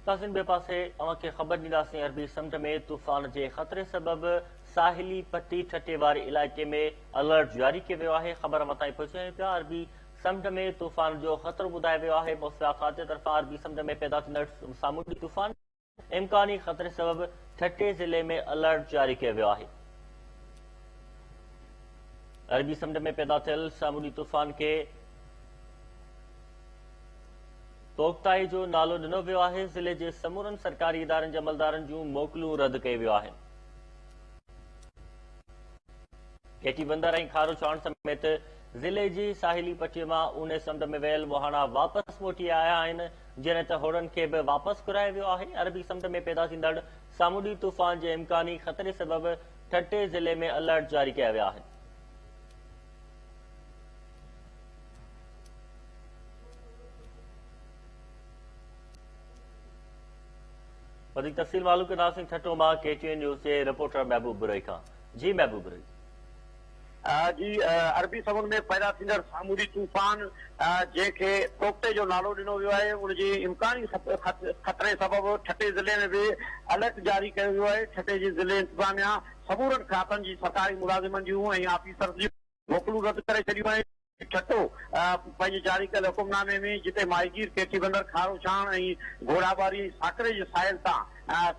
तासिन ॿिए पासे अव्हांखे ख़बर ॾींदासीं अरबी समुंड में तूफ़ान जे ख़तरे सबबि साहिली पट्टी ठटे वारे इलाइक़े में अलर्ट जारी कयो वियो आहे। ख़बर मथां पहुचायूं पिया। अरबी समुंड में तूफ़ान जो ख़तरो ॿुधायो वियो आहे। मौसमियात जे तरफ़ां अरबी समुंड में पैदा थींदड़ सामूंडी तूफ़ान इम्कानी ख़तरे सबबि ठटे ज़िले में अलर्ट जारी कयो वियो आहे। अरबी समुंड में पैदा थियल सामूंडी तूफ़ान खे तोक़ताई जो नालो ॾिनो वियो आहे। ज़िले जे समूरनि सरकारी इदारनि जे अमलदारनि जूं मोकलूं रद्द कयूं वियूं आहिनि। केटी बंदर ऐं खारो चौण समेत ज़िले जी साहिली पट्टीअ मां ऊने समुंड में वियल मुहाणा वापसि मोटी आया आहिनि, जॾहिं त होड़नि खे बि वापसि घुरायो वियो आहे। अरबी समुंड में पैदा थींदड़ सामूंडी तूफ़ान जे इम्कानी ख़तरे सबबि ठटे ज़िले में अलर्ट जारी कया विया आहिनि। वधीक तफ़सील मालूम कंदासीं ठटो मां KTN न्यूज़ जे रिपोर्टर महबूब बुरई खां। जी महबूब बुरई। जी अरबी समुंड में पैदा थींदड़ सामूंडी तूफ़ान जंहिंखे तोक़ते जो नालो ॾिनो वियो आहे, उनजे इम्कानी ख़तरे सबबि ठटे ज़िले में बि अलर्ट जारी कयो वियो आहे। ठटे जे ज़िले इंतिज़ामिया समूरनि खातनि जी सरकारी मुलाज़िमनि जूं ऐं ऑफिसर जूं मोकलूं रद्द करे छॾियूं आहिनि। ठटो पंहिंजे जारी कयल हुकुमनामे में जिते माहीगीर केटी बंदर खारो छाण ऐं घोड़ाबारी साकरे जे साहिल तां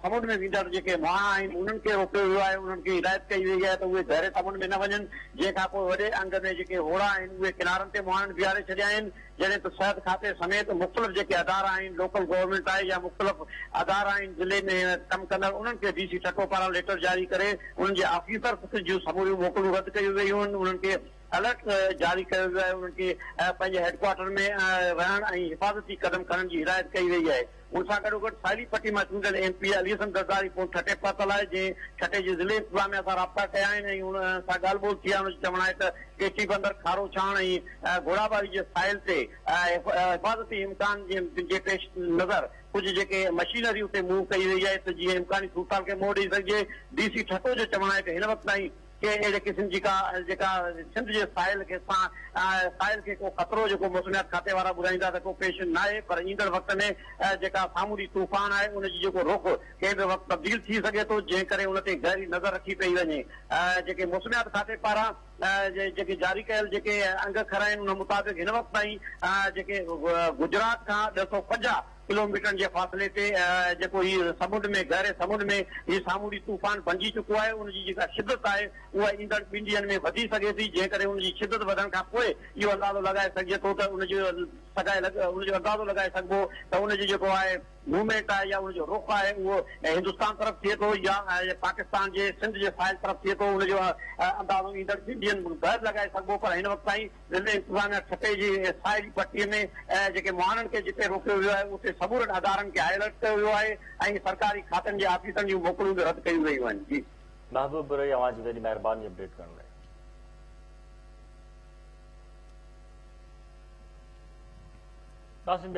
समुंड में वेंदड़ जेके मुहाणा आहिनि उन्हनि खे रोकियो वियो आहे। उन्हनि खे हिदायत कई वई आहे त उहे गहरे समुंड में न वञनि। जंहिंखां पोइ वॾे अंग में जेके होड़ा आहिनि उहे किनारनि ते मुहाणनि बीहारे छॾिया आहिनि। जॾहिं त सिहत खाते समेत मुख़्तलिफ़ जेके अदारा आहिनि, लोकल गवर्नमेंट आहे या मुख़्तलिफ़ अदारा आहिनि ज़िले में कमु कंदड़, उन्हनि खे DC ठटो पारां लेटर जारी करे उन्हनि जे ऑफिसर जूं समूरियूं मोकलूं रद्द कयूं वयूं आहिनि। उन्हनि खे अलर्ट जारी कयो वियो आहे। उन्हनि खे पंहिंजे हेडक्वार्टर में रहण ऐं हिफ़ाज़ती क़दम खणण जी हिदायत कई वई आहे। उन सां गॾोगॾु साहिली पट्टी मां चूंडियल MP अली हसन ज़रदारी पोइ ठटे पहुतल आहे, जंहिं ठटे जे ज़िले इंतिज़ामिया सां राब्ता कया आहिनि ऐं उन सां ॻाल्हि ॿोल थी आहे। उनजो चवणु आहे त केटी बंदर खारो छाण ऐं घोड़ाबारी जे साहिल ते हिफ़ाज़ती इम्कान जे पेश नज़र कुझु जेके मशीनरी उते मूव कई वई आहे त जीअं इम्कानी सूरताल खे मोड़ ॾेई सघिजे। DC ठटो जो चवणु आहे त हिन वक़्त ताईं के अहिड़े क़िस्म जी जेका सिंध जे साहिल खे को ख़तरो जेको मौसमियात खाते वारा ॿुधाईंदा त को पेश न आहे, पर ईंदड़ वक़्त में जेका सामूंडी तूफ़ान आहे उनजी जेको रुख़ कंहिं बि वक़्तु तब्दील थी सघे थो, जंहिं करे उन ते गहरी नज़र रखी पई वञे। जेके मौसमियात खाते पारां जेके जारी कयल जेके अंग खरा आहिनि उन मुताबिक़ हिन वक़्त ताईं जेके गुजरात खां 250 किलोमीटर जे फ़ासिले ते जेको हीउ समुंड में गहरे समुंड में हीउ सामूंडी तूफ़ान बणिजी चुको आहे। उनजी जेका शिदत आहे उहा ईंदड़ 2 ॾींहंनि में वधी सघे थी, जंहिं करे उनजी शिदत वधण खां पोइ इहो अंदाज़ो लॻाए सघिजे थो त उनजो अंदाज़ो लॻाए सघिबो त उनजो जेको आहे मूवमेंट आहे या उनजो रुख़ आहे उहो हिंदुस्तान तरफ़ थिए थो या पाकिस्तान जे सिंध जे साहिल तरफ़ थिए थो। उनजो अंदाज़ो ईंदड़ 2 ॾींहंनि में ग़ैर लॻाए सघिबो, पर हिन वक़्त ताईं ज़िले इंतिज़ामिया ठटे जी साहिली पट्टीअ में जेके मुहाणनि खे जिते रोकियो वियो आहे उते समूरनि अदारनि खे अलर्ट कयो वियो आहे ऐं सरकारी खातनि जे ऑफिसरनि जूं मोकलूं बि रद्द कयूं वयूं आहिनि। जी महबूब बुरई, अव्हांजी वॾी महिरबानी अपडेट करण लाइ। तासिन